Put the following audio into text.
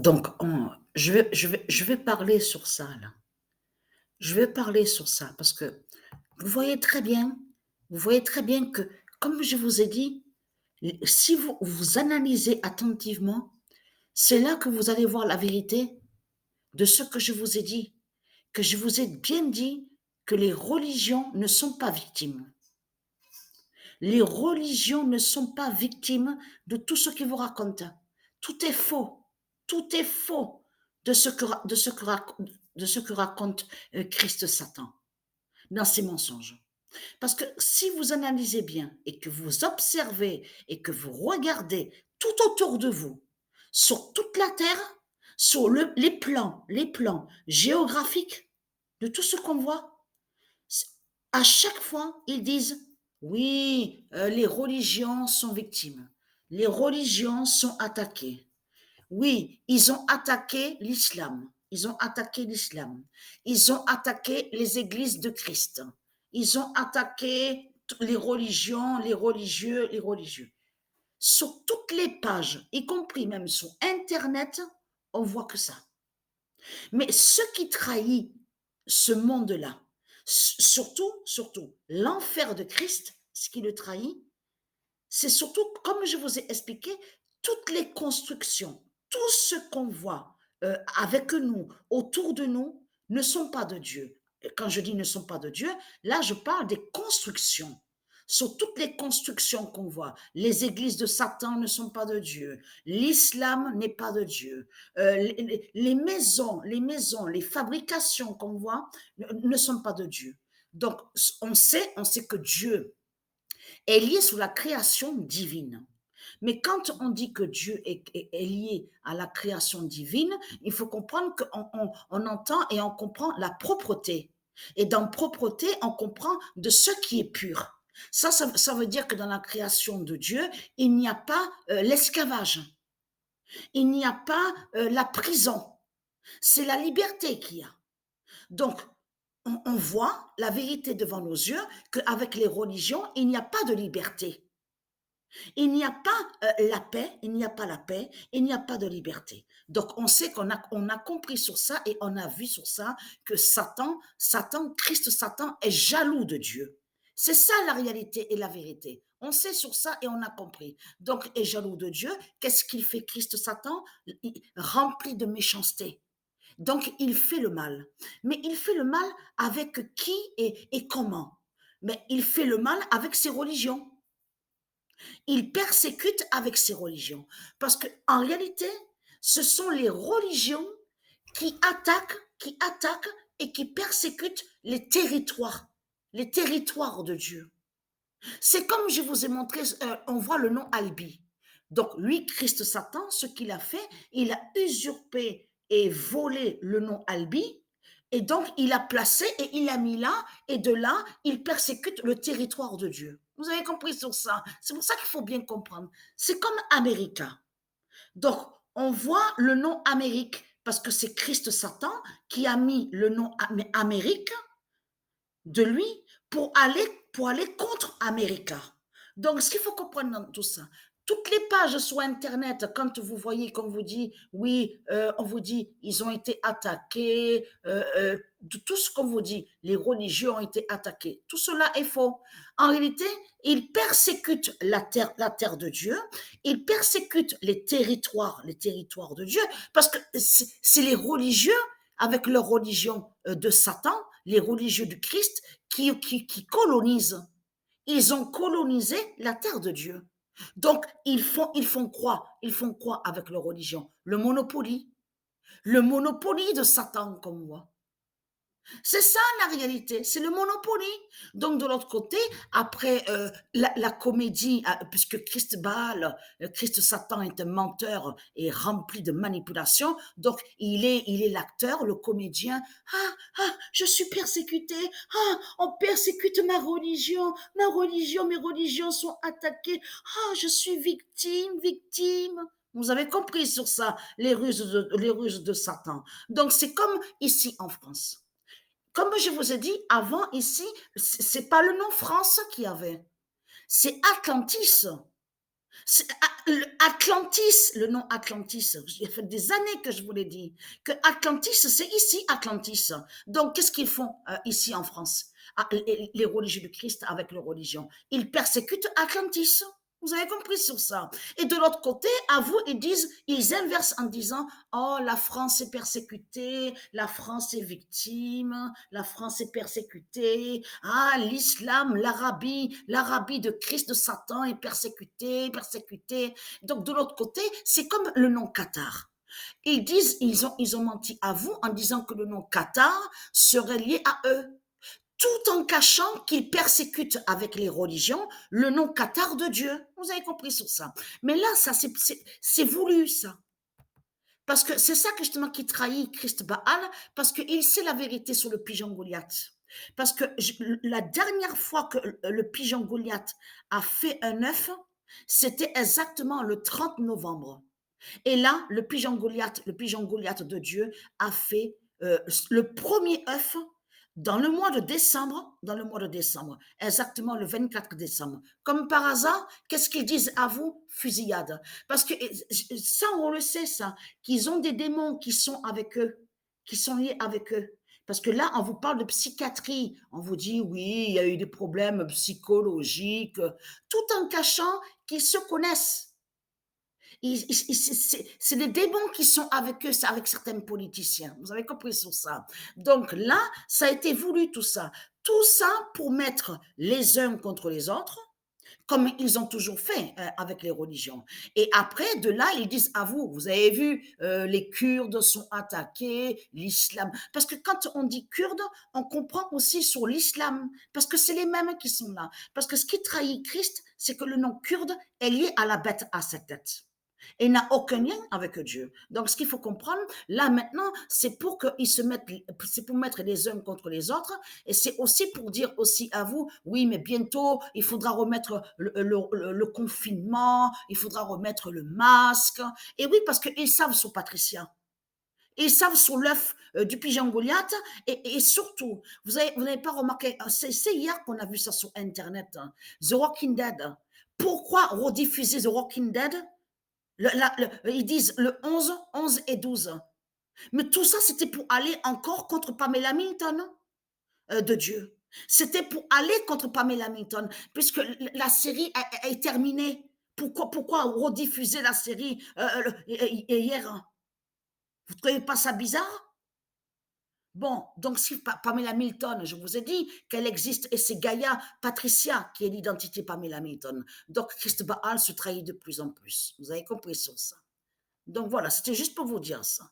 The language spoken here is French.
Donc, je vais parler sur ça, là. Je vais parler sur ça parce que vous voyez très bien, vous voyez très bien que, comme je vous ai dit, si vous analysez attentivement, c'est là que vous allez voir la vérité de ce que je vous ai dit, que je vous ai bien dit que les religions ne sont pas victimes. Les religions ne sont pas victimes de tout ce qu'ils vous racontent. Tout est faux. Tout est faux de ce que raconte Christ Satan dans ses mensonges. Parce que si vous analysez bien et que vous observez et que vous regardez tout autour de vous, sur toute la Terre, sur les plans géographiques de tout ce qu'on voit, à chaque fois, ils disent, oui, les religions sont victimes. Les religions sont attaquées. Oui, ils ont attaqué l'islam. Ils ont attaqué l'islam. Ils ont attaqué les églises de Christ. Ils ont attaqué les religions, les religieux, les religieux. Sur toutes les pages, y compris même sur Internet, on voit que ça. Mais ce qui trahit ce monde-là, surtout, l'enfer de Christ, ce qui le trahit, c'est surtout, comme je vous ai expliqué, toutes les constructions, tout ce qu'on voit avec nous, autour de nous, ne sont pas de Dieu. Et quand je dis ne sont pas de Dieu, là, je parle des constructions. Sur toutes les constructions qu'on voit, les églises de Satan ne sont pas de Dieu, l'islam n'est pas de Dieu, les fabrications qu'on voit ne sont pas de Dieu. Donc, on sait que Dieu est lié sous la création divine. Mais quand on dit que Dieu est lié à la création divine, il faut comprendre qu'on entend et on comprend la propreté. Et dans propreté, on comprend de ce qui est pur. Ça veut dire que dans la création de Dieu, il n'y a pas l'esclavage, il n'y a pas la prison, c'est la liberté qu'il y a. Donc, on voit la vérité devant nos yeux qu'avec les religions, il n'y a pas de liberté. Il n'y a pas la paix, il n'y a pas la paix, il n'y a pas de liberté. Donc on sait qu'on a compris sur ça et on a vu sur ça que Christ Satan est jaloux de Dieu. C'est ça la réalité et la vérité. On sait sur ça et on a compris. Donc, est jaloux de Dieu. Qu'est-ce qu'il fait Christ Satan? Rempli de méchanceté. Donc, il fait le mal. Mais il fait le mal avec qui et comment? Mais il fait le mal avec ses religions. Il persécute avec ses religions. Parce qu'en réalité, ce sont les religions qui attaquent et qui persécutent les territoires de Dieu. C'est comme je vous ai montré, on voit le nom Albi. Donc lui, Christ Satan, ce qu'il a fait, il a usurpé et volé le nom Albi, et donc il a placé et il a mis là, et de là, il persécute le territoire de Dieu. Vous avez compris sur ça? C'est pour ça qu'il faut bien comprendre. C'est comme America. Donc, on voit le nom Amérique parce que c'est Christ Satan qui a mis le nom Amérique de lui pour aller contre America. Donc, ce qu'il faut comprendre dans tout ça, toutes les pages sur Internet, quand vous voyez, comme vous dit, oui, on vous dit, ils ont été attaqués, de tout ce qu'on vous dit, les religieux ont été attaqués. Tout cela est faux. En réalité, ils persécutent la terre de Dieu, ils persécutent les territoires de Dieu, parce que c'est les religieux, avec leur religion de Satan, les religieux du Christ, qui colonisent. Ils ont colonisé la terre de Dieu. Donc, ils font quoi? Ils font quoi avec leur religion? Le Monopoly. Le Monopoly de Satan, comme moi. C'est ça la réalité, c'est le Monopoly. Donc de l'autre côté, après la comédie, puisque Christ Satan est un menteur et rempli de manipulation, donc il est l'acteur, le comédien. Je suis persécuté, on persécute ma religion, mes religions sont attaquées, je suis victime, victime. Vous avez compris sur ça, les ruses de Satan. Donc c'est comme ici en France. Comme je vous ai dit avant, ici, c'est pas le nom France qu'il y avait, c'est Atlantis. Atlantis, le nom Atlantis, il fait des années que je vous l'ai dit, que Atlantis, c'est ici Atlantis. Donc, qu'est-ce qu'ils font ici en France, les religieux du Christ avec leur religion? Ils persécutent Atlantis. Vous avez compris sur ça. Et de l'autre côté, à vous, ils inversent en disant, oh, la France est persécutée, la France est victime, la France est persécutée, ah, l'islam, l'Arabie de Christ, de Satan est persécutée, persécutée. Donc, de l'autre côté, c'est comme le nom Qatar. Ils ont menti à vous en disant que le nom Qatar serait lié à eux, tout en cachant qu'ils persécutent avec les religions le nom Qatar de Dieu. Vous avez compris sur ça. Mais là, ça, c'est voulu, ça. Parce que c'est ça justement qui trahit Christ Baal, parce qu'il sait la vérité sur le pigeon Goliath. Parce que la dernière fois que le pigeon Goliath a fait un œuf, c'était exactement le 30 novembre. Et là, le pigeon Goliath de Dieu a fait le premier œuf dans le mois de décembre, exactement le 24 décembre. Comme par hasard, qu'est-ce qu'ils disent à vous? Fusillade. Parce que ça, on le sait, ça, qu'ils ont des démons qui sont avec eux, qui sont liés avec eux. Parce que là, on vous parle de psychiatrie. On vous dit, oui, il y a eu des problèmes psychologiques, tout en cachant qu'ils se connaissent. C'est des démons qui sont avec eux, c'est avec certains politiciens. Vous avez compris sur ça. Donc là, ça a été voulu tout ça. Tout ça pour mettre les uns contre les autres, comme ils ont toujours fait avec les religions. Et après, de là, ils disent à vous, vous avez vu, les Kurdes sont attaqués, l'islam. Parce que quand on dit Kurdes, on comprend aussi sur l'islam, parce que c'est les mêmes qui sont là. Parce que ce qui trahit Christ, c'est que le nom kurde est lié à la bête à sa tête et n'a aucun lien avec Dieu. Donc, ce qu'il faut comprendre, là maintenant, c'est pour qu'ils se mettent, c'est pour mettre les uns contre les autres, et c'est aussi pour dire aussi à vous, oui, mais bientôt, il faudra remettre le confinement, il faudra remettre le masque. Et oui, parce qu'ils savent sur Patricia. Ils savent sur l'œuf du pigeon Goliath, et surtout, vous n'avez pas remarqué, c'est hier qu'on a vu ça sur Internet, hein, The Walking Dead. Pourquoi rediffuser The Walking Dead? Ils disent le 11, 11 et 12. Mais tout ça, c'était pour aller encore contre Pamela Milton de Dieu. C'était pour aller contre Pamela Milton, puisque la série est terminée. Pourquoi rediffuser la série hier? Vous ne trouvez pas ça bizarre? Bon, donc si Pamela Milton, je vous ai dit qu'elle existe, et c'est Gaïa Patricia qui est l'identité Pamela Milton. Donc Christ Baal se trahit de plus en plus. Vous avez compris sur ça. Donc voilà, c'était juste pour vous dire ça.